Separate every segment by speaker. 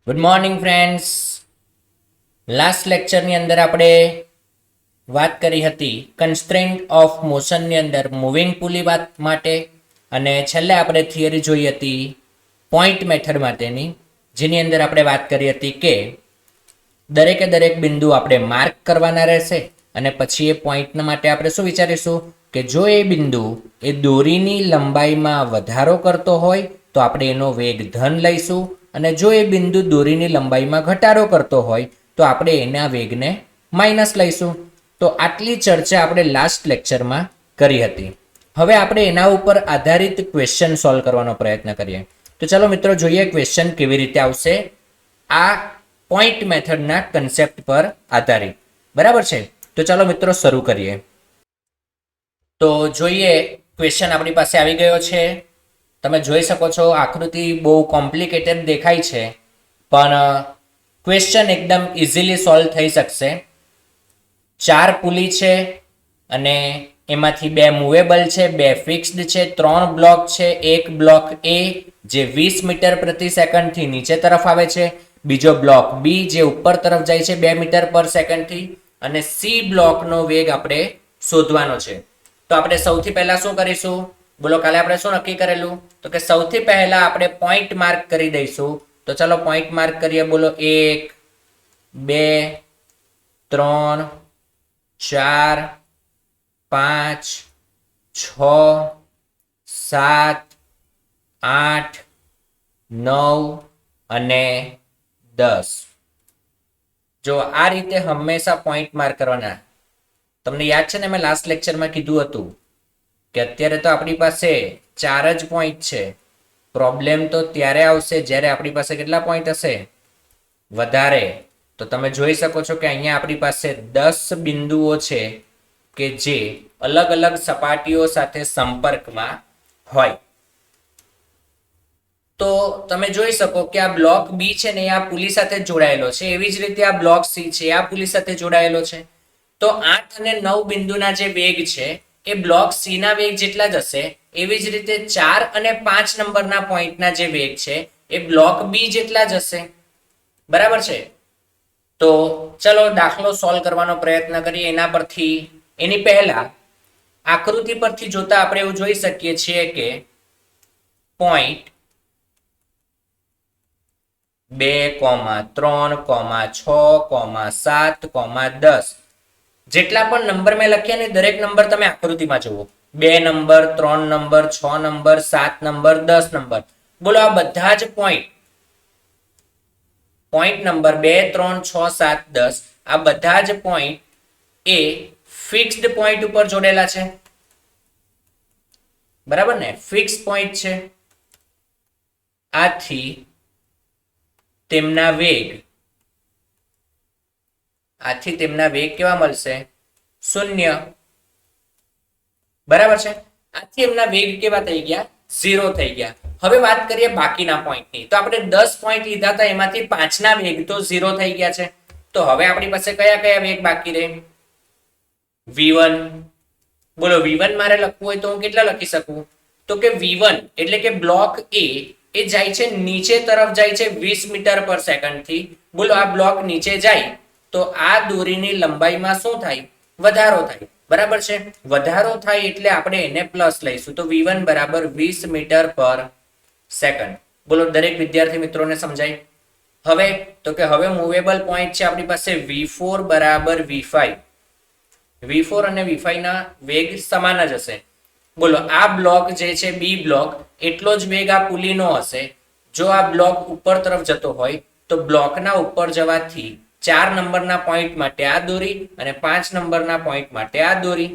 Speaker 1: Good morning friends. Last લેક્ચરની અંદર આપણે વાત કરી હતી કન્સ્ટ્રેન્ટ ઓફ મોશનની અંદર મૂવિંગ પુલી વાત માટે, અને છેલ્લે આપણે થિયરી જોઈ હતી પોઈન્ટ મેથડ માટેની, જેની અંદર આપણે વાત કરી હતી કે દરેકે દરેક બિંદુ આપણે માર્ક કરવાના રહેશે અને પછી એ પોઈન્ટના માટે આપણે શું વિચારીશું કે જો એ બિંદુ એ દોરીની લંબાઈમાં વધારો કરતો હોય તો આપણે એનો વેગ ધન લઈશું, અને જો એ બિંદુ દોરીની લંબાઈમાં ઘટાડો કરતો હોય તો આપણે એના વેગને માઇનસ લઈશું. તો આટલી ચર્ચા આપણે લાસ્ટ લેક્ચરમાં કરી હતી. હવે આપણે એના ઉપર આધારિત ક્વેશ્ચન સોલ્વ કરવાનો પ્રયત્ન કરીએ. તો ચાલો મિત્રો જોઈએ ક્વેશ્ચન કેવી રીતે આવશે આ પોઈન્ટ મેથડના કન્સેપ્ટ પર આધારિત. બરાબર છે, તો ચાલો મિત્રો શરૂ કરીએ. તો જોઈએ, ક્વેશ્ચન આપણી પાસે આવી ગયો છે. તમે જોઈ શકો છો આકૃતિ બહુ કોમ્પ્લિકેટેડ દેખાય છે, પણ ક્વેશ્ચન એકદમ ઇઝીલી સોલ્વ થઈ શકશે. 4 પુલી છે અને એમાંથી 2 મૂવેબલ છે, 2 ફિક્સ્ડ છે, 3 બ્લોક છે. એક બ્લોક એ જે 20 મીટર પ્રતિ સેકન્ડથી નીચે તરફ આવે છે, બીજો બ્લોક બી જે ઉપર તરફ જાય છે 2 મીટર પર સેકન્ડથી, અને સી બ્લોકનો વેગ આપણે શોધવાનો છે. તો આપણે સૌથી પહેલા શું કરીશું? બોલો, કાલે આપણે શું નક્કી કરેલું? તો કે સૌથી પહેલા આપણે પોઈન્ટ માર્ક કરી દઈશું. તો ચાલો પોઈન્ટ માર્ક કરીએ. બોલો, 1 2 3 4 5 6 7 8 9 અને 10. જો આ રીતે હંમેશા પોઈન્ટ માર્ક કરવાના. તમને યાદ છે ને, મેં લાસ્ટ લેક્ચરમાં કીધું હતું કે અત્યારે તો આપણી પાસે 4 જ પોઈન્ટ છે. પ્રોબ્લેમ તો ત્યારે આવશે જ્યારે આપણી પાસે કેટલા પોઈન્ટ હશે? વધારે. તો તમે જોઈ શકો છો કે અહીંયા આપણી પાસે 10 બિંદુઓ છે કે જે અલગ અલગ સપાટીઓ સાથે સંપર્કમાં હોય. તો તમે જોઈ શકો કે આ બ્લોક બી છે ને, આ પુલી સાથે જોડાયેલો છે. એવી જ રીતે આ બ્લોક સી છે, આ પુલી સાથે જોડાયેલો છે. તો 8 અને 9 બિંદુના જે વેગ છે એ બ્લોક સી ના વેગ જેટલા જ હશે. એવી જ રીતે 4 અને 5 નંબરના પોઈન્ટના જે વેગ છે એ બ્લોક બી જેટલા જ હશે. બરાબર છે. તો ચલો દાખલો સોલ્વ કરવાનો પ્રયત્ન કરીએ. એના પરથી, એની પહેલા આકૃતિ પરથી જોતા આપણે એવું જોઈ શકીએ છીએ કે પોઈન્ટ 2, 3, 6, 7, 10 જેટલા પણ નંબર મેં લખ્યા ને, દરેક નંબર તમે આકૃતિમાં જુઓ. 2 number, 3 number, 6 number, 7 number, 10 number. બોલો, આ બધા જ પોઈન્ટ નંબર 2, 3, 6, 7, 10 આ બધા જ પોઈન્ટ એ ફિક્સ્ડ પોઈન્ટ ઉપર જોડેલા છે. બરાબર ને? ફિક્સ પોઈન્ટ છે. આથી તેમના વેગ કેવા મળશે? 0. બરાબર છે. આથી એમના વેગ કેવા થઈ ગયા? 0 થઈ ગયા. હવે વાત કરીએ બાકીના પોઈન્ટની. તો આપણે 10 પોઈન્ટ લીધા હતા, એમાંથી 5 ના વેગ તો 0 થઈ ગયા છે. તો હવે આપણી પાસે કયા કયા વેગ બાકી રહે? v1. બોલો, v1 મારે લખવું હોય તો હું કેટલા લખી શકું? તો કે v1 એટલે કે બ્લોક એ જાય છે નીચે તરફ, જાય છે 20 મીટર પર સેકન્ડથી. બોલો, આ બ્લોક નીચે જાય તો આ દોરીની લંબાઈમાં શું થાય? વધારો થાય. બરાબર છે. વધારો થાય એટલે આપણે એને પ્લસ લઈશું. તો v1 બરાબર 20 મીટર પર સેકન્ડ. બોલો, દરેક વિદ્યાર્થી મિત્રોને સમજાય? હવે તો કે હવે મૂવેબલ પોઈન્ટ છે આપણી પાસે v4 બરાબર v5. v4 અને v5 ના વેગ સમાન જ હશે. બોલો, આ બ્લોક જે છે બી બ્લોક, એટલો જ વેગ આ પુલીનો હશે. જો આ બ્લોક ઉપર તરફ જતો હોય તો બ્લોકના ઉપર જવાથી 4 નંબરના પોઈન્ટ માટે આ દોરી અને 5 નંબરના પોઈન્ટ માટે આ દોરી.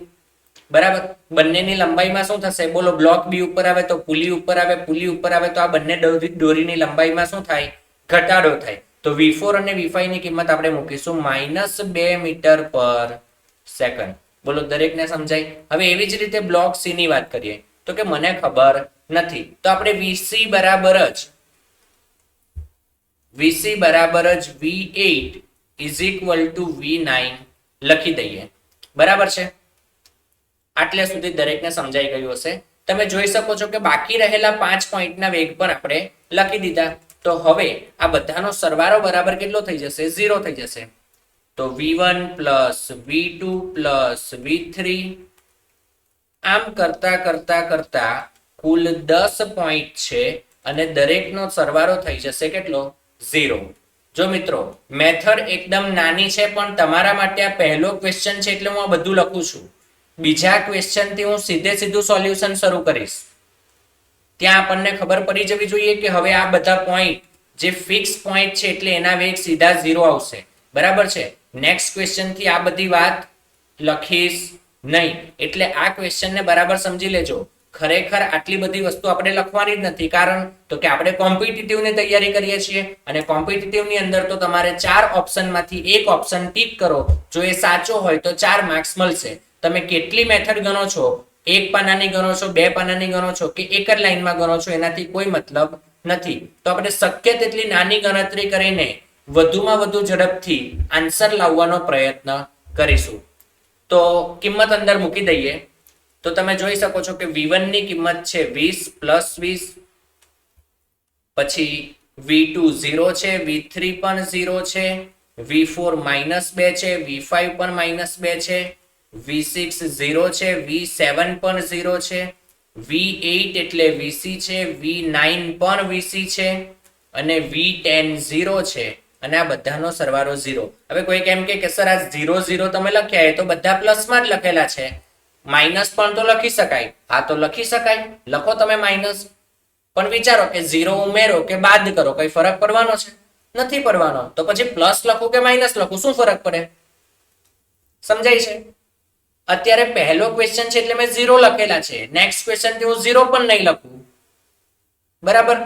Speaker 1: બરાબર. બંનેની લંબાઈમાં શું થશે? બોલો, બ્લોક બી ઉપર આવે તો પુલી ઉપર આવે, પુલી ઉપર આવે તો આ બંને દોરીની લંબાઈમાં શું થાય? ઘટાડો થાય. તો v4 અને v5 ની કિંમત આપણે મૂકીશું -2 મીટર પર સેકન્ડ. બોલો, દરેકને સમજાય? હવે એવી જ રીતે બ્લોક સી ની વાત કરીએ. તો કે મને ખબર નથી, તો આપણે vc બરાબર જ v8 = v9 લખી દઈએ. બરાબર છે. આટલે સુધી દરેકને સમજાઈ ગયું હશે. તમે જોઈ શકો છો કે બાકી રહેલા 5 પોઈન્ટના વેગ પણ આપણે લખી દીધા. તો હવે આ બધાનો સરવાળો બરાબર કેટલો થઈ જશે? 0 થઈ જશે. તો v1 plus v2 plus v3 આમ કરતા કરતા કરતા કુલ 10 પોઈન્ટ છે અને દરેકનો સરવાળો થઈ જશે કેટલો? 0. જો મિત્રો મેથડ એકદમ નાની છે, પણ તમારા માટે આ પહેલો ક્વેશ્ચન છે એટલે હું આ બધું લખું છું. બીજા ક્વેશ્ચનથી હું સીધું સોલ્યુશન શરૂ કરીશ. ત્યાં આપણને ખબર પડી જવી જોઈએ કે હવે આ બધા પોઈન્ટ જે ફિક્સ પોઈન્ટ છે એટલે એના વેગ સીધા 0 આવશે. બરાબર છે. નેક્સ્ટ ક્વેશ્ચન થી આ બધી વાત લખીશ નહીં. એટલે આ ક્વેશ્ચનને બરાબર સમજી લેજો. ખરેખર આટલી બધી વસ્તુ આપણે લખવાની જ નથી, કારણ તો કે આપણે કોમ્પિટિટિવની તૈયારી કરીએ છીએ અને કોમ્પિટિટિવની અંદર તો તમારે 4 ઓપ્શનમાંથી એક ઓપ્શન ટીક કરો. જો એ સાચો હોય તો 4 માર્ક્સ મળશે. તમે કેટલી મેથડ ગણો છો, એક પાનાની ગણો છો, 2 પાનાની ગણો છો કે એક જ લાઈનમાં ગણો છો, એનાથી કોઈ મતલબ નથી. તો આપણે શક્ય તેટલી નાની ગણતરી કરીને વધુમાં વધુ ઝડપથી આન્સર લાવવાનો પ્રયત્ન કરીશું. તો કિંમત અંદર મૂકી દઈએ તો તમે જોઈ શકો છો કે v1 ની કિંમત છે 20 પ્લસ 20, પછી v2 0 છે, v3 પણ 0 છે, v4 -2 છે, v5 પણ -2 છે, v6 0 છે, v7 પણ 0 છે, v8 એટલે vc છે, v9 પણ vc છે અને v10 0 છે અને આ બધાનો સરવાળો 0. હવે કોઈ કેમ કે સર આ 0 0 તમે લખ્યા એ તો બધા પ્લસમાં જ લખેલા છે, માઇનસ પણ તો લખી શકાય. હા તો લખી શકાય, લખો તમે માઇનસ, પણ વિચારો કે 0 ઉમેરો કે બાદ કરો, કઈ ફરક પડવાનો છે? નથી પડવાનો. તો પછી પ્લસ લખું કે માઇનસ લખું, શું ફરક પડે? સમજાય છે? અત્યારે પહેલો ક્વેશ્ચન છે એટલે મેં 0 લખેલા છે. નેક્સ્ટ ક્વેશ્ચન થી હું 0 પણ નહીં લખું. બરાબર.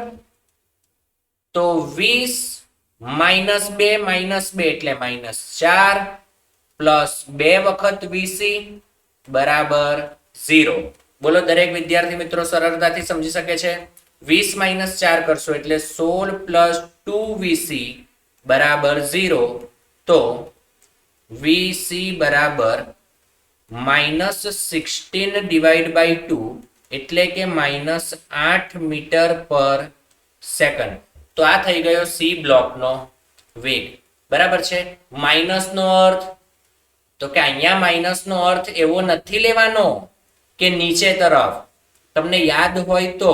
Speaker 1: તો 20 -2 એટલે -4 પ્લસ 2 વખત vc બરાબર 0. બોલો દરેક વિદ્યાર્થી મિત્રો સરળતાથી સમજી શકે છે. 20 - 4 કરશો એટલે 16 પ્લસ 2vc બરાબર 0. તો vc બરાબર -16 ડિવાઈડ બાય 2 એટલે કે -8 મીટર પર સેકન્ડ. તો આ થઈ ગયો સી બ્લોકનો વેગ. બરાબર છે. માઇનસ નો અર્થ તો કે અહીંયા માઇનસ નો અર્થ એવો નથી લેવાનો કે નીચે તરફ. તમને યાદ હોય તો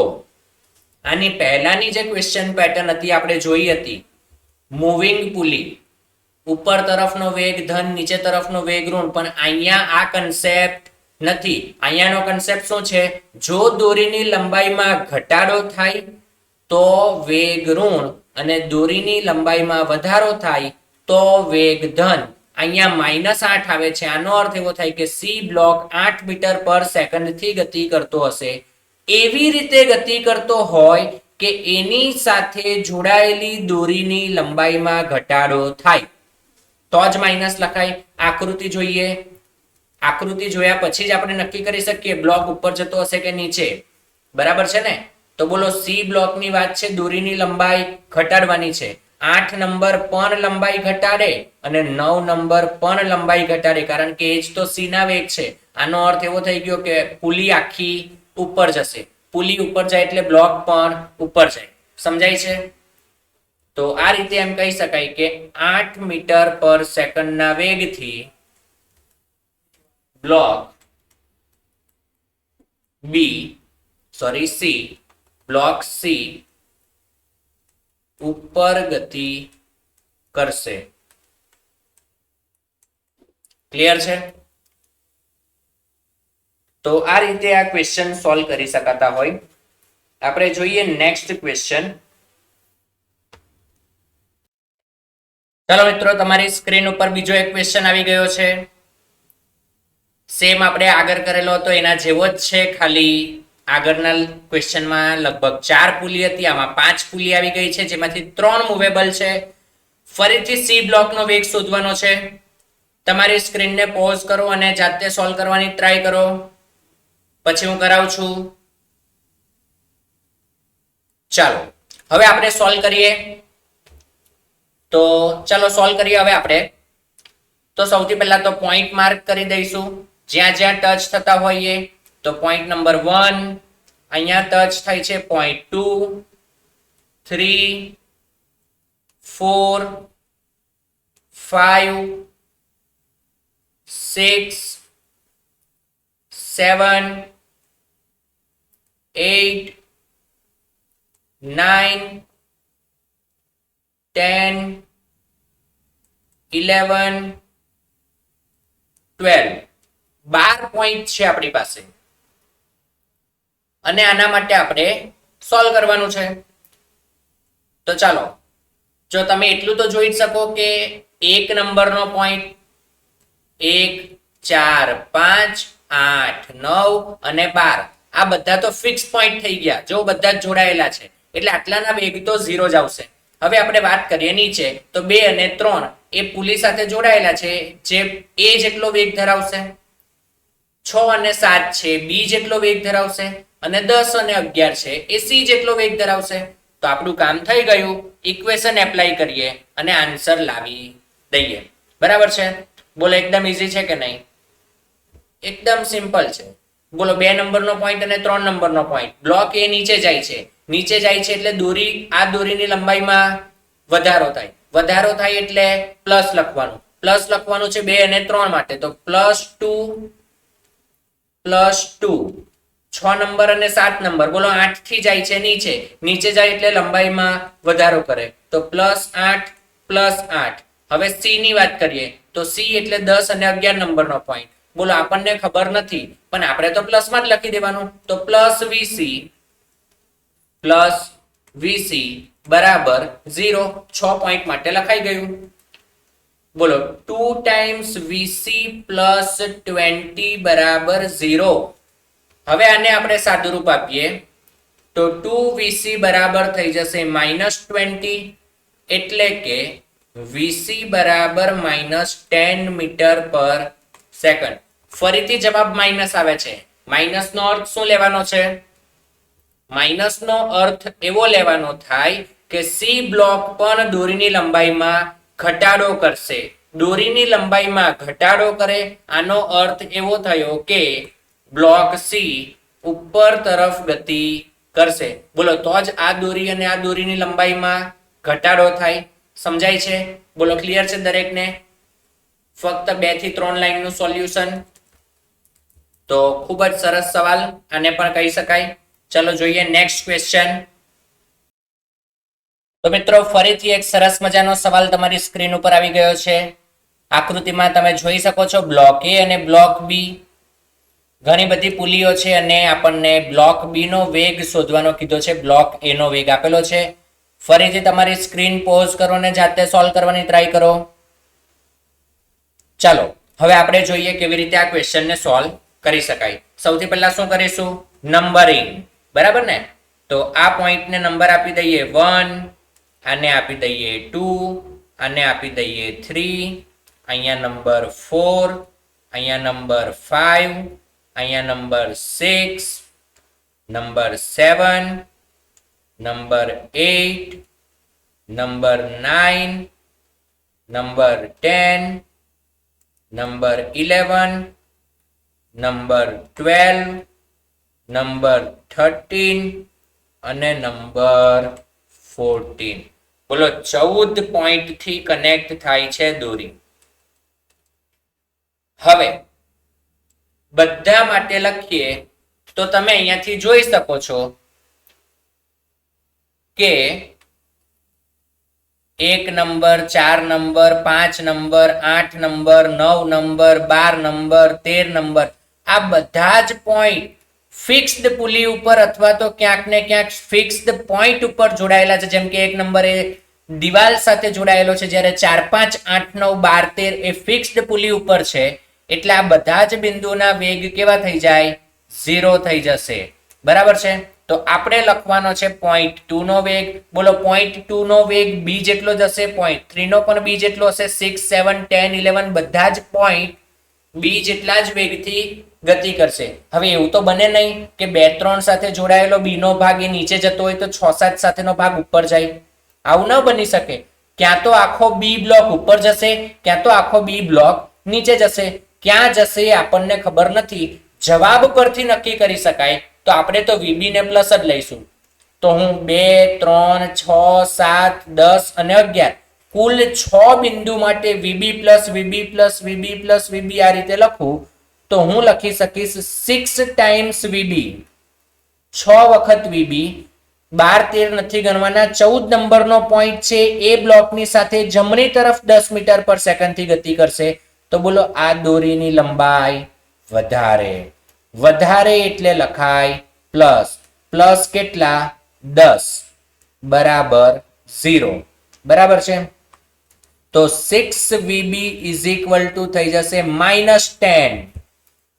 Speaker 1: આની પહેલાની જે ક્વેશ્ચન પેટર્ન હતી આપણે જોઈ હતી, મૂવિંગ પુલી, ઉપર તરફનો વેગ ધન, નીચે તરફનો વેગ ઋણ. પણ અહીંયા આ કન્સેપ્ટ નથી. અહીંયાનો કન્સેપ્ટ શું છે? જો દોરીની લંબાઈમાં ઘટાડો થાય તો વેગ ઋણ અને દોરીની લંબાઈમાં વધારો થાય તો વેગ ધન. અહીંયા -8 આવે છે. આનો અર્થ એવો થાય કે C block 8 metre per second થી ગતિ કરતો હશે. એવી રીતે ગતિ કરતો હોય કે એની સાથે જોડાયેલી દોરીની લંબાઈમાં ઘટાડો થાય તો જ માઇનસ લખાય. આકૃતિ જોઈએ. આકૃતિ જોયા પછી જ આપણે નક્કી કરી શકીએ બ્લોક ઉપર જતો હશે કે નીચે. બરાબર છે ને? તો બોલો સી બ્લોકની વાત છે, દોરીની લંબાઈ ઘટાડવાની છે. 8 નંબર પણ લંબાઈ ઘટાડે અને 9 નંબર પણ લંબાઈ ઘટાડે, કારણ કે એ જ તો સી ના વેગ છે. આનો અર્થ એવો થઈ ગયો કે પુલી આખી ઉપર જશે. પુલી ઉપર જાય એટલે બ્લોક પણ ઉપર જાય. સમજાય છે? તો આ રીતે એમ કહી શકાય કે 8 મીટર પર સેકન્ડના વેગથી બ્લોક સી બ્લોક સી ઉપર ગતિ કરશે. ક્લિયર છે? તો આ રીતે આ ક્વેશ્ચન સોલ્વ કરી શકાતા હોય. આપણે જોઈએ નેક્સ્ટ ક્વેશ્ચન. ચાલો મિત્રો, તમારી સ્ક્રીન ઉપર બીજો એક ક્વેશ્ચન આવી ગયો છે. સેમ આપણે આગળ કરેલો હતો એના જેવો જ છે, ખાલી આગળના ક્વેશ્ચનમાં લગભગ 4 પુલી હતી, આમાં 5 પુલી આવી ગઈ છે, જેમાંથી 3 મૂવેબલ છે. ફરીથી સી બ્લોકનો વેગ શોધવાનો છે. તમારી સ્ક્રીનને પોઝ કરો અને જાતે સોલ્વ કરવાની ટ્રાય કરો, પછી હું કરાવું છું. ચાલો હવે આપણે સોલ્વ કરીએ. તો ચાલો સોલ્વ કરીએ હવે આપણે. તો સૌથી પહેલા તો પોઈન્ટ માર્ક કરી દઈશું જ્યાં જ્યાં ટચ થતા હોઈએ. તો પોઈન્ટ નંબર 1 અહીંયા ટચ થાય છે, પોઈન્ટ 2, 3, 4 5 6 7 8 9 10 11 12 12 પોઈન્ટ છે આપણી પાસે અને આના માટે આપણે સોલ્વ કરવાનું છે. તો ચાલો, જો તમે એટલું તો જોઈ શકો કે એક નંબરનો પોઈન્ટ 1 4 5 8 9 અને 12 આ બધા તો ફિક્સ પોઈન્ટ થઈ ગયા, જો બધા જ જોડાયેલા છે એટલે આટલાના વેગ તો 0 જ આવશે. હવે આપણે વાત કરીએ નીચે, તો 2 અને 3 એ પુલી સાથે જોડાયેલા છે, જે a જેટલો વેગ ધરાવશે. 6 અને 7 છે b જેટલો વેગ ધરાવશે અને 10 અને 11 છે એ c જેટલો વેગ ધરાવશે. તો આપણું કામ થઈ ગયું, ઇક્વેશન એપ્લાય કરીએ અને આન્સર લાવી દઈએ. બરાબર છે? બોલો એકદમ ઈઝી છે કે નહીં? એકદમ સિમ્પલ છે. બોલો 2 નંબરનો પોઈન્ટ અને 3 નંબરનો પોઈન્ટ, બ્લોક એ નીચે જાય છે, નીચે જાય છે એટલે દોરી, આ દોરીની લંબાઈમાં વધારો થાય, વધારો થાય એટલે પ્લસ લખવાનું, પ્લસ લખવાનું છે 2 અને 3 માટે, તો +2 +2. 6 નંબર અને 7 નંબર, બોલો 8 થી જાય છે નીચે, નીચે જાય એટલે લંબાઈમાં વધારો કરે, તો +8 +8. હવે c ની વાત કરીએ, તો c એટલે 10 અને 11 નંબરનો પોઈન્ટ, બોલો આપણને ખબર નથી પણ આપણે તો પ્લસમાં જ લખી દેવાનું, તો +vc બરાબર 0. 6 પોઈન્ટ માટે લખાઈ ગયું. બોલો 2 ટાઈમ્સ vc + 20 બરાબર 0. હવે આને આપણે સાદુરૂપ આપીએ તો 2vc બરાબર થઈ જશે -20, એટલે કે vc બરાબર -10 મીટર પર સેકન્ડ. ફરીથી જવાબ માઇનસ આવે છે. માઇનસનો અર્થ શું લેવાનો છે? માઇનસનો અર્થ એવો લેવાનો થાય કે સી બ્લોક પણ દોરીની લંબાઈમાં ઘટાડો કરશે. દોરીની લંબાઈમાં ઘટાડો કરે, આનો અર્થ એવો થયો કે બ્લોક સી ઉપર તરફ ગતિ કરશે. બોલો તો જ આ દોરી અને આ દોરીની લંબાઈમાં ઘટાડો થાય. સમજાય છે? બોલો ક્લિયર છે દરેકને? ફક્ત 2 થી 3 લાઈનનું સોલ્યુશન. તો ખૂબ જ સરસ સવાલ આને પણ કહી શકાય. ચલો જોઈએ નેક્સ્ટ ક્વેશ્ચન. તો મિત્રો ફરીથી એક સરસ મજાનો સવાલ તમારી સ્ક્રીન ઉપર આવી ગયો છે. આકૃતિમાં તમે જોઈ શકો છો બ્લોક એ અને બ્લોક બી. ઘણી બધી પુલીઓ છે અને આપણને બ્લોક બી નો વેગ શોધવાનો કીધો છે, બ્લોક એ નો વેગ આપેલો છે. ફરીથી તમારી સ્ક્રીન પોઝ કરો અને જાતે સોલ્વ કરવાની ટ્રાય કરો. ચાલો હવે આપણે જોઈએ કેવી રીતે આ ક્વેશ્ચનને સોલ્વ કરી શકાય. સૌથી પહેલા શું કરીશું? નંબરિંગ. બરાબર ને? તો આ પોઈન્ટને નંબર આપી દઈએ 1, આને આપી દઈએ 2, આને આપી દઈએ 3, અહીંયા નંબર 4, અહીંયા નંબર 5, અહીંયા number 6, number 7, number 8, number 9, number 10, number 11, number 12, number 13 અને નંબર 14. બોલો 14 પોઈન્ટ થી કનેક્ટ થાય છે દોરી. હવે બધા માટે લખીએ તો તમે અહીંયાથી જોઈ શકો છો કે 1 number, 4 number, 5 number, 8 number, 9 number, 12 number, 13 number, આ બધા જ પોઈન્ટ ફિક્સ્ડ પુલી ઉપર અથવા તો ક્યાંક ને ક્યાંક ફિક્સ્ડ પોઈન્ટ ઉપર જોડાયેલા છે. જેમ કે 1 નંબર એ દિવાલ સાથે જોડાયેલો છે, જ્યારે 4 5 8 9 12 13 એ ફિક્સ્ડ પુલી ઉપર છે. એટલે આ બધા જ બિંદુના વેગ કેવા થઈ જાય? 0 થઈ જશે. બરાબર છે? તો આપણે લખવાનો છે 0.2 નો વેગ. બોલો 0.2 નો વેગ b જેટલો જ હશે, 0.3 નો પણ b જેટલો હશે, 6 7 10 11 બધા જ પોઈન્ટ b જેટલા જ વેગથી ગતિ કરશે. હવે એવું તો બને નહીં કે 2 3 સાથે જોડાયેલો b નો ભાગ એ નીચે જતો હોય તો 6 7 સાથેનો ભાગ ઉપર જાય. આવું ન બની શકે. ક્યાં તો આખો b બ્લોક ઉપર જશે, ક્યાં તો આખો b બ્લોક નીચે જશે. ક્યાં જશે આપણને ખબર નથી. જવાબ પરથી નક્કી કરી શકાય તો આપણે તો vb ને પ્લસ જ લઈશું. તો હું 2, 3, 6, 7, 10 અને 11 કુલ 6 બિંદુ માટે VB plus VB plus VB plus VB આ રીતે લખું તો હું લખી શકીશ 6 ટાઈમ્સ વીબી, 6 વખત વીબી. 12, 13 નથી ગણવાના. 14 નંબરનો પોઈન્ટ છે એ બ્લોકની સાથે જમણી તરફ 10 મીટર પર સેકન્ડ થી ગતિ કરશે. તો બોલો આ દોરીની લંબાઈ વધારે એટલે લખાય પ્લસ. પ્લસ કેટલા? 10 બરાબર 0. બરાબર છે. તો 6VB ઇઝ ઇક્વલ ટુ થઈ જશે -10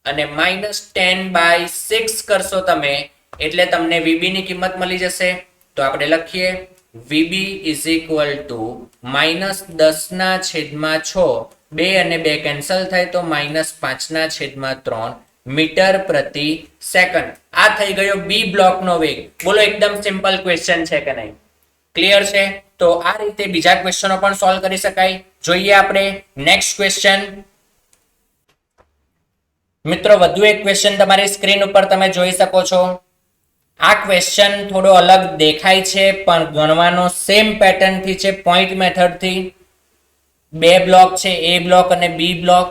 Speaker 1: અને -10/6 કરશો તમે એટલે તમને VB ની કિંમત મળી જશે. તો આપણે લખીએ VB ઇઝ ઇક્વલ ટુ -10/6, 2 અને 2 કેન્સલ થાય તો -5/3 મીટર પ્રતિ સેકન્ડ. આ થઈ ગયો બી બ્લોકનો વેગ. બોલો એકદમ સિમ્પલ ક્વેશ્ચન છે કે નહીં? ક્લિયર છે? તો આ રીતે બીજા ક્વેશ્ચનો પણ સોલ્વ કરી શકાય. જોઈએ આપણે નેક્સ્ટ ક્વેશ્ચન. મિત્રો વધુ એક ક્વેશ્ચન તમારી સ્ક્રીન ઉપર તમે જોઈ શકો છો. આ ક્વેશ્ચન થોડો અલગ દેખાય છે પણ ગણવાનો સેમ પેટર્ન થી છે, પોઈન્ટ મેથડ થી. બે બ્લોક છે, એ બ્લોક અને બી બ્લોક.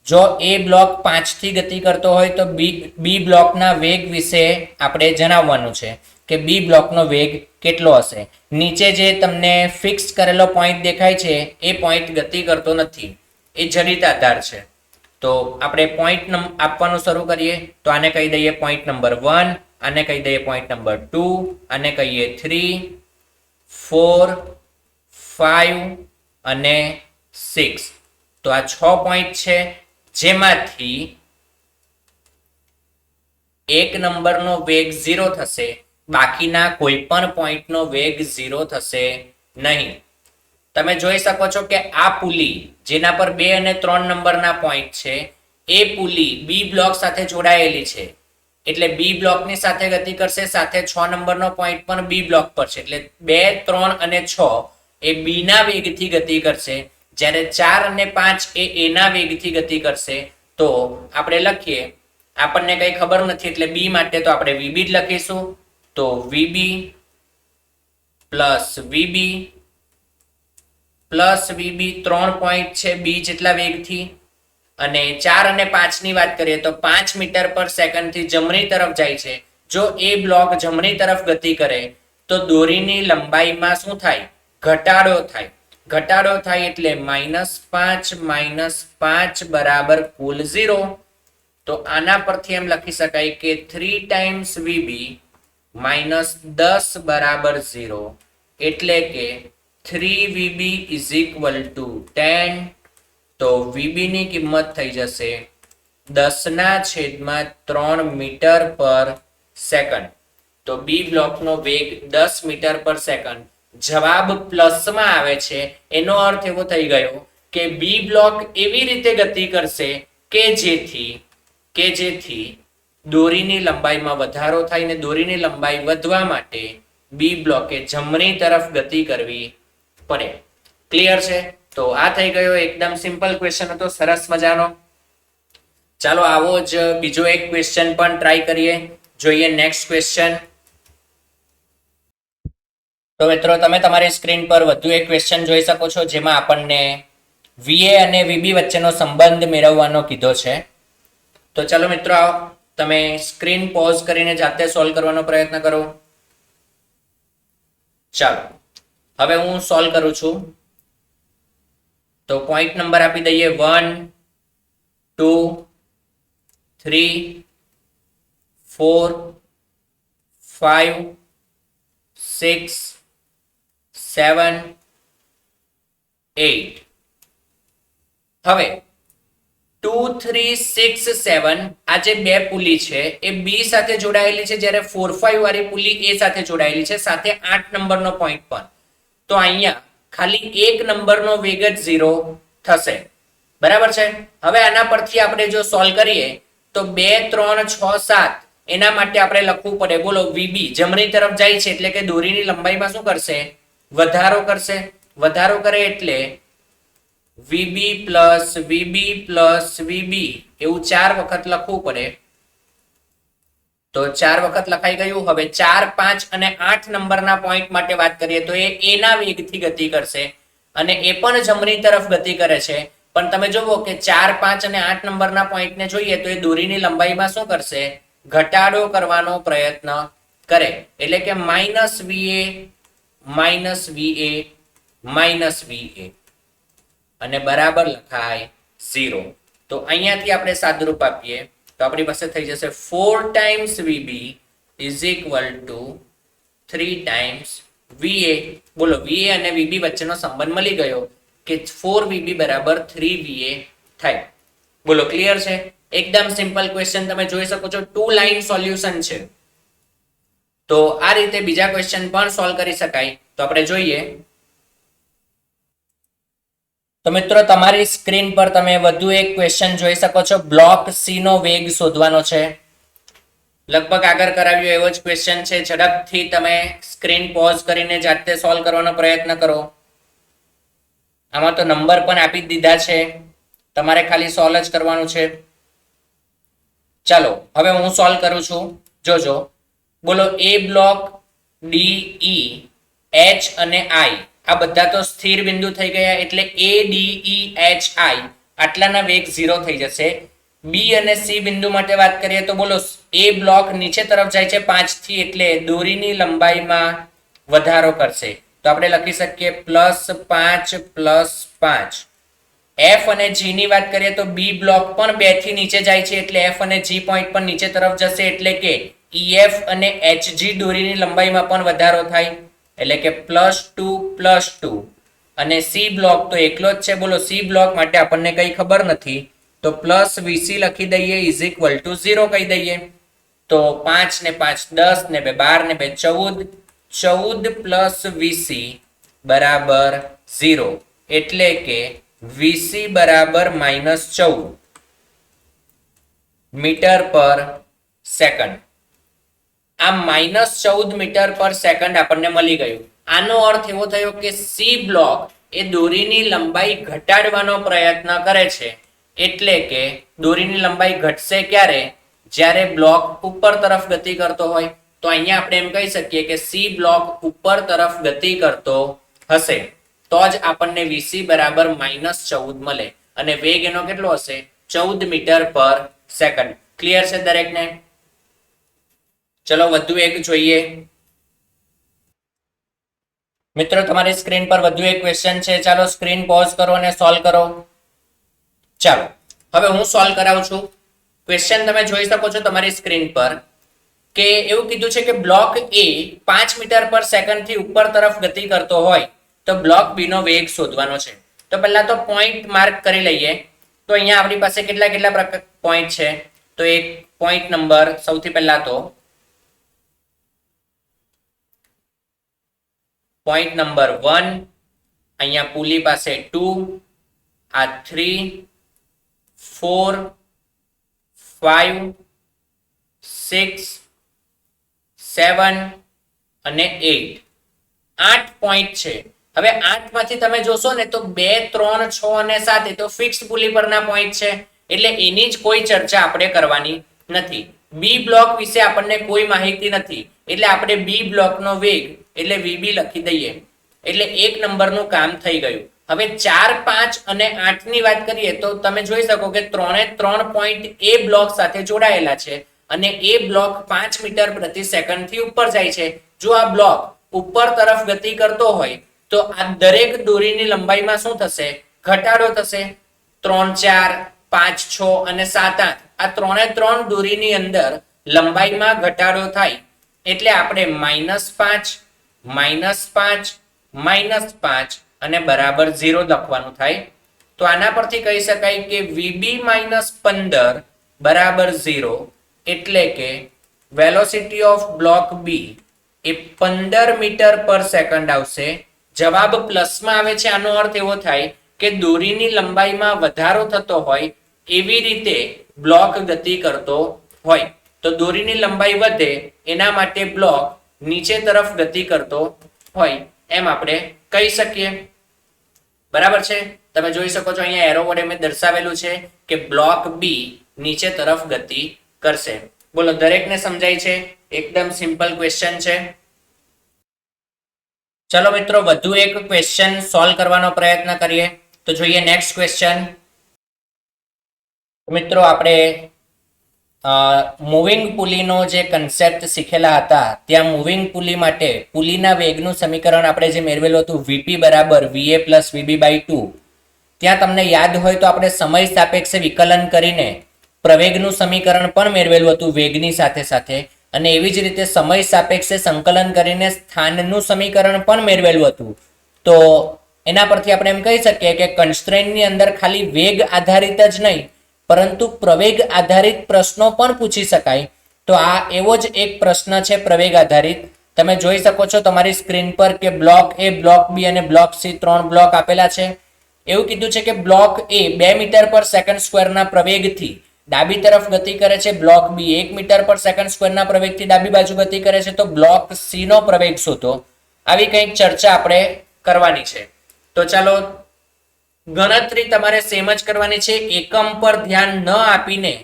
Speaker 1: જો એ બ્લોક 5 થી ગતિ કરતો હોય તો બી બ્લોકના વેગ વિશે આપણે જણાવવાનું છે કે બી બ્લોકનો વેગ કેટલો હશે. નીચે જે તમને ફિક્સ કરેલો પોઈન્ટ દેખાય છે એ પોઈન્ટ ગતિ કરતો નથી, એ જડિત આધાર છે. તો આપણે પોઈન્ટ આપવાનું શરૂ કરીએ. તો આને કહી દઈએ પોઈન્ટ નંબર 1, આને કહી દઈએ પોઈન્ટ નંબર 2, આને કહીએ 3, 4, 5 અને 6. તો આ 6 પોઈન્ટ છે જેમાંથી એક નંબરનો વેગ 0 થશે, બાકીના કોઈ પણ પોઈન્ટનો વેગ 0 થશે નહીં. તમે જોઈ શકો છો કે આ પુલી જેના પર 2 અને 3 નંબરના પોઈન્ટ છે એ પુલી બી બ્લોક સાથે જોડાયેલી છે એટલે બી બ્લોકની સાથે ગતિ કરશે, સાથે 6 નંબરનો પોઈન્ટ પણ બી બ્લોક પર છે એટલે 2, 3 અને 6 એ બી ના વેગથી ગતિ કરશે, જ્યારે 4 અને 5 એ એના વેગથી ગતિ કરશે. તો આપણે લખીએ, આપણને કઈ ખબર નથી એટલે બી માટે તો આપણે વીબી જ લખીશું. તો VB plus VB plus VB 3 point છે બી જેટલા વેગથી, અને 4 અને 5 ની વાત કરીએ તો 5 મીટર પર સેકન્ડ થી જમણી તરફ જાય છે. જો એ બ્લોક જમણી તરફ ગતિ કરે તો દોરીની લંબાઈમાં શું થાય? ઘટાડો થાય. ઘટાડો થાય એટલે -5 -5 બરાબર કુલ 0. તો આના પરથી એમ લખી શકાય કે 3 ટાઈમ્સ વીબી -10 બરાબર 0 એટલે કે 3VB ઇઝ ઇક્વલ ટુ 10. તો VB ની કિંમત થઈ જશે 10/3 મીટર પર સેકન્ડ. તો બી બ્લોકનો વેગ 10 મીટર પર સેકન્ડ. જવાબ પ્લસમાં આવે છે એનો અર્થ એવો થઈ ગયો કે બી બ્લોક એવી રીતે ગતિ કરશે કે જેથી દોરીની લંબાઈમાં વધારો થાય, ને દોરીની લંબાઈ વધવા માટે બી બ્લોકે જમણી તરફ ગતિ કરવી પડે. ક્લિયર છે? તો આ થઈ ગયો એકદમ સિમ્પલ ક્વેશ્ચન હતો, સરસ મજાનો. ચાલો આવો જ બીજો એક ક્વેશ્ચન પણ ટ્રાય કરીએ. જોઈએ નેક્સ્ટ ક્વેશ્ચન. તો મિત્રો તમે તમારી સ્ક્રીન પર વધુ એક ક્વેશ્ચન જોઈ શકો છો જેમાં આપણને VA અને VB વચ્ચેનો સંબંધ મેળવવાનો કીધો છે. તો ચાલો મિત્રો તમે સ્ક્રીન પોઝ કરીને જાતે સોલ્વ કરવાનો પ્રયત્ન કરો. ચાલો હવે હું સોલ્વ કરું છું. તો પોઈન્ટ નંબર આપી દઈએ 1, 2, 3, 4, 5, 6, 7, 8. હવે 2, 3, 6, 7 આ જે બે પુલી છે એ બી સાથે જોડાયેલી છે, જ્યારે 4, 5 વાળી પુલી એ સાથે જોડાયેલી છે, સાથે 8 નંબરનો પોઈન્ટ પણ. તો અહીંયા ખાલી એક નંબરનો વેગ જ 0 થશે. બરાબર છે? હવે આના પરથી આપણે જો સોલ્વ કરીએ તો 2, 3, 6, 7 એના માટે આપણે લખવું પડે. બોલો વીબી જમણી તરફ જાય છે એટલે કે દોરીની લંબાઈમાં શું કરશે? વધારો કરશે. વધારો કરે એટલે VB plus VB plus VB એવું 4 વખત લખવું પડે. તો 4 વખત લખાઈ ગયું. હવે 4, 5 અને 8 નંબરના પોઈન્ટ માટે વાત કરીએ તો એ ના વેગથી ગતિ કરશે અને એ પણ જમણી તરફ ગતિ કરે છે. પણ તમે જુઓ કે 4, 5 અને 8 નંબરના પોઈન્ટને જોઈએ તો એ દોરીની લંબાઈમાં શું કરશે? ઘટાડો કરવાનો પ્રયત્ન કરે. એટલે કે -VA અને બરાબર લખાય 0. તો અહીંયાથી આપણે સાદુરૂપ આપીએ તો આપણી પાસે થઈ જશે 4 times VB is equal to 3 times VA. બોલો, VA અને VB વચ્ચેનો સંબંધ મળી ગયો કે 4VB બરાબર 3VA થાય. બોલો, ક્લિયર છે? એકદમ સિમ્પલ ક્વેશ્ચન તમે જોઈ શકો છો, 2 લાઈન સોલ્યુશન છે. તો આ રીતે બીજા ક્વેશ્ચન પણ સોલ્વ કરી શકાય. તો આપણે જોઈએ. તો મિત્રો, તમારી સ્ક્રીન પર તમે વધુ એક ક્વેશ્ચન જોઈ શકો છો. બ્લોક સી નો વેગ શોધવાનો છે. લગભગ આગળ કરાવ્યો એવો જ ક્વેશ્ચન છે. ઝડપથી તમે સ્ક્રીન પોઝ કરીને જાતે સોલ્વ કરવાનો પ્રયત્ન કરો. આમાં તો નંબર પણ આપી દીધા છે, તમારે ખાલી સોલ્વ જ કરવાનું છે. ચાલો હવે હું સોલ્વ કરું છું, જોજો. બોલો, એ બ્લોક, ડી, ઈ, એચ અને આઈ આ બધા તો સ્થિર બિંદુ થઈ ગયા, એટલે એ, ડી, ઈ, એચ, આઈ આટલાના વેગ 0 થઈ જશે. બી અને સી બિંદુ માટે વાત કરીએ તો બોલો, એ બ્લોક નીચે તરફ જાય છે 5 થી, એટલે દોરીની લંબાઈમાં વધારો કરશે. તો આપણે લખી શકીએ +5 +5. એફ અને જી ની વાત કરીએ તો બી બ્લોક પણ 2 થી નીચે જાય છે, એટલે એફ અને જી પોઈન્ટ પણ નીચે તરફ જશે, એટલે કે ઈએફ અને એચજી દોરીની લંબાઈમાં પણ વધારો થાય, એટલે કે +2 +2. અને સી બ્લોક તો એકલો જ છે. બોલો, સી બ્લોક માટે આપણને કઈ ખબર નથી, તો +VC લખી દઈએ = 0 કહી દઈએ. તો 5 ને 5 10 ને 2 12 ને 2 14, 14 + VC બરાબર 0, એટલે કે VC બરાબર -14 મીટર પર સેકન્ડ. આ -14 મીટર પર સેકન્ડ આપણને મળી ગયું. આનો અર્થ એવો થયો કે સી બ્લોક એ દોરીની લંબાઈ ઘટાડવાનો પ્રયત્ન કરે છે. એટલે કે દોરીની લંબાઈ ઘટશે ક્યારે? જ્યારે બ્લોક ઉપર તરફ ગતિ કરતો હોય. તો અહીંયા આપણે એમ કહી શકીએ કે સી બ્લોક ઉપર તરફ ગતિ કરતો હશે તો જ આપણને VC બરાબર -14 મળે, અને વેગ એનો કેટલો હશે? 14 મીટર પર સેકન્ડ. ક્લિયર છે દરેકને? ચલો વધુ એક જોઈએ. મિત્રો, તમારી સ્ક્રીન પર વધુ એક ક્વેશ્ચન છે. ચાલો સ્ક્રીન પોઝ કરો અને સોલ્વ કરો. ચાલો હવે હું સોલ્વ કરાવું છું. ક્વેશ્ચન તમે જોઈ શકો છો તમારી સ્ક્રીન પર, કે એવું કીધું છે કે બ્લોક એ 5 મીટર પર સેકન્ડ થી ઉપર તરફ ગતિ કરતો હોય તો બ્લોક બી નો વેગ શોધવાનો છે. તો પહેલા તો પોઈન્ટ માર્ક કરી લઈએ. તો અહીંયા આપણી પાસે કેટલા પોઈન્ટ છે? તો એક પોઈન્ટ નંબર, સૌથી પહેલા તો પોઈન્ટ નંબર 1, અહીંયા પુલી પાસે 2, આ 3, 4, 5, 6, 7 અને 8. 8 પોઈન્ટ છે. હવે 8 માંથી તમે જોશો ને તો 2, 3, 6 અને 7 એ તો ફિક્સ પુલી પરના પોઈન્ટ છે, એટલે એની જ કોઈ ચર્ચા આપણે કરવાની નથી. બી બ્લોક વિશે આપણને કોઈ માહિતી નથી, એટલે આપણે બી બ્લોકનો વેગ એટલે VB લખી દઈએ, એટલે 1 નંબરનું કામ થઈ ગયું. હવે 4, 5 અને 8 ની વાત કરીએ તો તમે જોઈ શકો કે 3 પોઈન્ટ એ બ્લોક સાથે જોડાયેલા છે, અને એ બ્લોક 5 મીટર પ્રતિ સેકન્ડ થી ઉપર જાય છે. જો આ બ્લોક ઉપર તરફ ગતિ કરતો હોય તો આ દરેક દોરીની લંબાઈમાં શું થશે? ઘટાડો થશે. 3, 4, 5, 6 અને 7, 8 આ 3 દોરીની અંદર લંબાઈમાં ઘટાડો થાય, એટલે આપણે -5, -5, -5 અને બરાબર 0 લખવાનું થાય. તો આના પરથી કહી શકાય કે VB -15 બરાબર 0, એટલે કે વેલોસિટી ઓફ બ્લોક બી એ 15 મીટર પર સેકન્ડ આવશે. જવાબ પ્લસમાં આવે છે. આનો અર્થ એવો થાય કે દોરીની લંબાઈમાં વધારો થતો હોય એવી રીતે બ્લોક ગતિ કરતો હોય. તો દોરીની લંબાઈ વધે એના માટે બ્લોક નીચે તરફ ગતિ કરતો હોય એમ આપણે કહી શકીએ. બરાબર છે? તમે જોઈ શકો છો અહીંયા એરો વડે મેં દર્શાવેલું છે કે બ્લોક બી નીચે તરફ ગતિ કરશે. બોલો દરેકને સમજાય છે? એકદમ સિમ્પલ ક્વેશ્ચન છે. ચલો મિત્રો વધુ એક ક્વેશ્ચન સોલ્વ કરવાનો પ્રયત્ન કરીએ. તો જોઈએ નેક્સ્ટ ક્વેશ્ચન. મિત્રો આપણે મૂવિંગ પુલીનો જે કન્સેપ્ટ શીખેલા હતા ત્યાં મૂવિંગ પુલી માટે પુલીના વેગનું સમીકરણ આપણે જે મેળવેલું હતું વીપી બરાબર વીએ પ્લસ વીબી બાય 2, ત્યાં તમને યાદ હોય તો આપણે સમય સાપેક્ષે વિકલન કરીને પ્રવેગનું સમીકરણ પણ મેળવેલું હતું વેગની સાથે સાથે, અને એવી જ રીતે સમય સાપેક્ષે સંકલન કરીને સ્થાનનું સમીકરણ પણ મેળવેલું હતું. તો એના પરથી આપણે એમ કહી શકીએ કે કન્સ્ટ્રેન્ટની અંદર ખાલી વેગ આધારિત જ નહીં પરંતુ પ્રવેગ આધારિત પ્રશ્નો પણ પૂછી શકાય. તો આ એવો જ એક પ્રશ્ન છે પ્રવેગ આધારિત. તમે જોઈ શકો છો તમારી સ્ક્રીન પર કે બ્લોક એ, બ્લોક બી અને બ્લોક સી 3 બ્લોક આપેલા છે. એવું કીધું છે કે બ્લોક એ 2 મીટર પર સેકન્ડ સ્ક્વેરના પ્રવેગથી ડાબી તરફ ગતિ કરે છે, બ્લોક બી 1 મીટર પર સેકન્ડ સ્ક્વેરના પ્રવેગથી ડાબી બાજુ ગતિ કરે છે. તો બ્લોક સી નો પ્રવેગ શોધો. આવી કંઈક ચર્ચા આપણે કરવાની છે. તો ચાલો ગણતરી તમારે સેમ જ કરવાની છે. એકમ પર ધ્યાન ન આપીને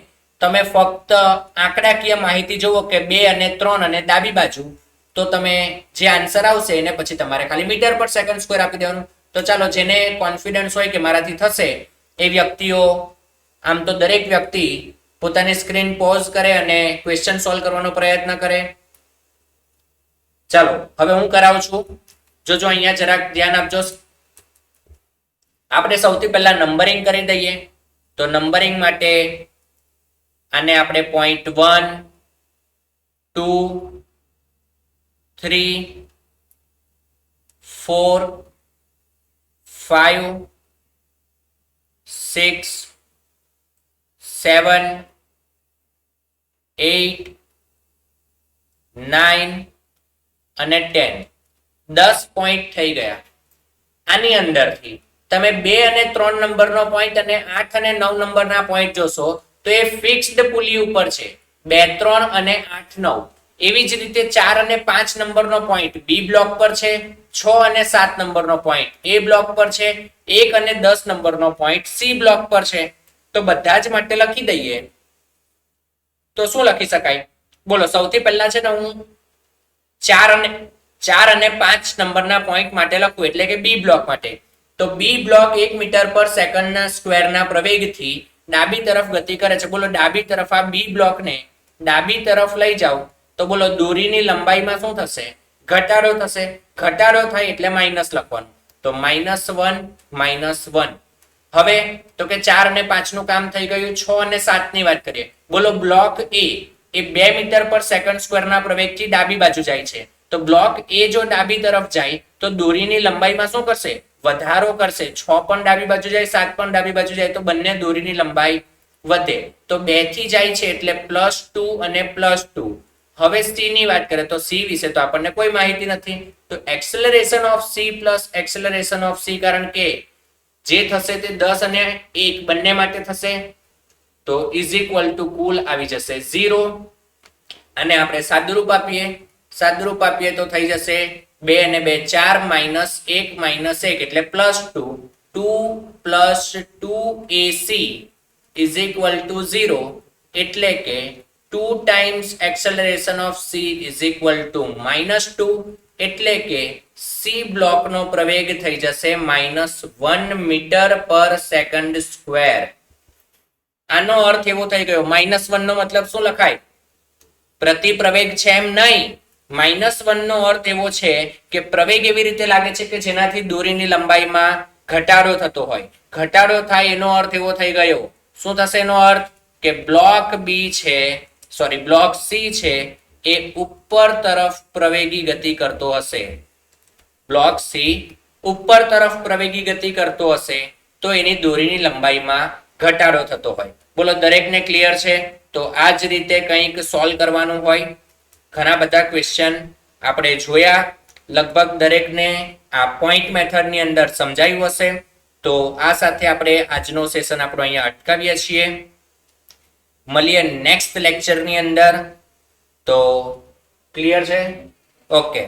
Speaker 1: તમે ફક્ત આંકડાકીય માહિતી જુઓ કે 2 અને 3 અને ડાબી બાજુ, તો તમે જે આન્સર આવશે એને પછી તમારે ખાલી મીટર પર સેકન્ડ સ્ક્વેર આપી દેવાનું. તો ચાલો જેને કોન્ફિડન્સ હોય કે મારાથી થશે એ વ્યક્તિઓ, આમ તો દરેક વ્યક્તિ પોતાની સ્ક્રીન પોઝ કરે અને ક્વેશ્ચન સોલ્વ કરવાનો પ્રયત્ન કરે. ચાલો હવે હું કરાવું છું. જોજો અહીંયા જરાક ધ્યાન આપજો. આપણે સૌથી પહેલા નંબરિંગ કરી દઈએ. તો નંબરિંગ માટે આને આપણે 0.1 2 3 4 5 6 7 8 9 અને 10 10 પોઈન્ટ થઈ ગયા. આની અંદરથી તમે 2 અને 3 નંબરનો પોઈન્ટ અને 8 અને 9 નંબરના પોઈન્ટ જોશો તો એ ફિક્સ્ડ પુલી ઉપર છે. 2 3 અને 8 9. એવી જ રીતે 4 અને 5 નંબરનો પોઈન્ટ બી બ્લોક પર છે. 6 અને 7 નંબરનો પોઈન્ટ એ બ્લોક પર છે. 1 અને 10 નંબરનો પોઈન્ટ સી બ્લોક પર છે. તો બધા જ માટે લખી દઈએ. તો શું લખી શકાય? બોલો સૌથી પહેલા છે ને હું 4 અને 5 નંબરના પોઈન્ટ માટે લખું એટલે કે બી બ્લોક માટે. તો બી બ્લોક 1 મીટર પર સેકન્ડના સ્ક્વેરના પ્રવેગથી ડાબી તરફ ગતિ કરે છે. બોલો ડાબી તરફ આ બી બ્લોકને ડાબી તરફ લઈ જાઓ તો બોલો દોરીની લંબાઈમાં શું થશે? ઘટાડો થશે. ઘટાડો થાય એટલે માઇનસ લખવાનું. તો -1 -1. હવે તો કે 4 અને 5 નું કામ થઈ ગયું. 6 અને 7 ની વાત કરીએ. બોલો બ્લોક એ 2 મીટર પર સેકન્ડ સ્ક્વેરના પ્રવેગથી ડાબી બાજુ જાય છે. તો બ્લોક એ જો ડાબી તરફ જાય તો દોરીની લંબાઈમાં શું કરશે? વધારો કરશે. 6 પણ ડાબી બાજુ જાય, 7 પણ ડાબી બાજુ જાય તો બંને દોરીની લંબાઈ વધે. તો 2 થી જાય છે એટલે +2 અને +2. હવે સી ની વાત કરીએ તો સી વિશે તો આપણને કોઈ માહિતી નથી. તો acceleration of C plus acceleration of C, કારણ કે જે થશે તે 10 અને 1 બંને માટે થશે. તો ઇઝ ઇક્વલ ટુ કુલ આવી જશે 0. અને આપણે સાદુરૂપ આપીએ તો થઈ જશે 2 અને 2 4 -1 -1 એટલે +2. 2 + 2ac ઇઝ ઇક્વલ ટુ 0. એટલે કે 2 times acceleration of she is equal to -2. એટલે કે સી બ્લોકનો પ્રવેગ થઈ જશે -1 મીટર પર સેકન્ડ સ્ક્વેર. આનો અર્થ એવો થઈ ગયો. -1 નો મતલબ શું લખાય? પ્રતિ પ્રવેગ છે એમ નહીં. -1 નો અર્થ એવો છે કે પ્રવેગ એવી રીતે લાગે છે કે જેનાથી દોરીની લંબાઈમાં ઘટાડો થતો હોય. ઘટાડો થાય એનો અર્થ એવો થઈ ગયો. શું થશે એનો અર્થ? કે બ્લોક સી છે એ ઉપર તરફ પ્રવેગી ગતિ કરતો હશે. બ્લોક સી ઉપર તરફ પ્રવેગી ગતિ કરતો હશે તો એની દોરીની લંબાઈમાં ઘટાડો થતો હોય. બોલો દરેકને ક્લિયર છે? તો આ જ રીતે કંઈક સોલ્વ કરવાનું હોય. ઘણા બધા ક્વેશ્ચન આપણે જોયા. લગભગ દરેકને આ પોઈન્ટ મેથડની અંદર સમજાયું હશે. તો આ સાથે આપણે આજનો સેશન આપણો અહીંયા અટકાવીએ છીએ. મળીએ નેક્સ્ટ લેક્ચરની અંદર. તો ક્લિયર છે? ઓકે.